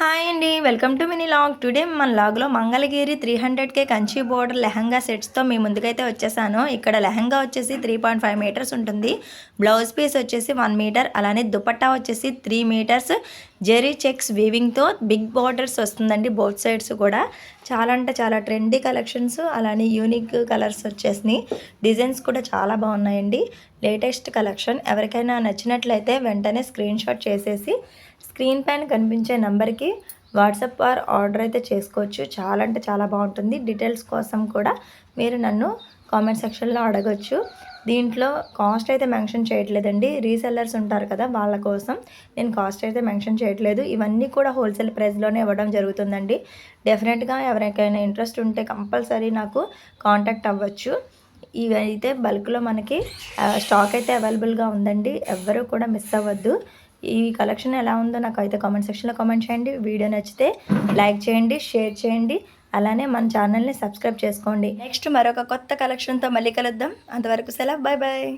Hi అండి, welcome to mini log. Today మన లాగ్లో Mangalagiri 300K Kanchi border lehenga సెట్స్తో మీ ముందుకైతే వచ్చేసాను. ఇక్కడ లెహంగా వచ్చేసి 3.5 మీటర్స్ ఉంటుంది. బ్లౌజ్ పీస్ వచ్చేసి 1 మీటర్, అలానే దుపట్టా వచ్చేసి 3 మీటర్స్. జెరీ చెక్స్ వీవింగ్తో బిగ్ బార్డర్స్ వస్తుందండి బోత్ సైడ్స్ కూడా. చాలా అంటే చాలా ట్రెండీ కలెక్షన్స్, అలానే యూనిక్ కలర్స్ వచ్చేసినాయి. డిజైన్స్ కూడా చాలా బాగున్నాయండి. Latest collection. ఎవరికైనా నచ్చినట్లయితే వెంటనే స్క్రీన్ షాట్ చేసేసి స్క్రీన్ పైన కనిపించే నెంబర్కి వాట్సాప్ ఆర్ ఆర్డర్ అయితే చేసుకోవచ్చు. చాలా అంటే చాలా బాగుంటుంది. డీటెయిల్స్ కోసం కూడా మీరు నన్ను కామెంట్ సెక్షన్లో అడగచ్చు. దీంట్లో కాస్ట్ అయితే మెన్షన్ చేయట్లేదండి. రీసెల్లర్స్ ఉంటారు కదా, వాళ్ళ కోసం నేను కాస్ట్ అయితే మెన్షన్ చేయట్లేదు. ఇవన్నీ కూడా హోల్సేల్ ప్రైస్లోనే ఇవ్వడం జరుగుతుందండి. డెఫినెట్గా ఎవరికైనా ఇంట్రెస్ట్ ఉంటే కంపల్సరీ నాకు కాంటాక్ట్ అవ్వచ్చు. ఇవైతే బల్క్లో మనకి స్టాక్ అయితే అవైలబుల్గా ఉందండి. ఎవ్వరూ కూడా మిస్ అవ్వద్దు. ఈ కలెక్షన్ ఎలా ఉందో నాకు అయితే కామెంట్ సెక్షన్లో కామెంట్ చేయండి. వీడియో నచ్చితే లైక్ చేయండి, షేర్ చేయండి, అలానే మన ఛానల్ని సబ్స్క్రైబ్ చేసుకోండి. నెక్స్ట్ మరొక కొత్త కలెక్షన్తో మళ్ళీ కలుద్దాం. అంతవరకు సెలవు, బాయ్ బాయ్.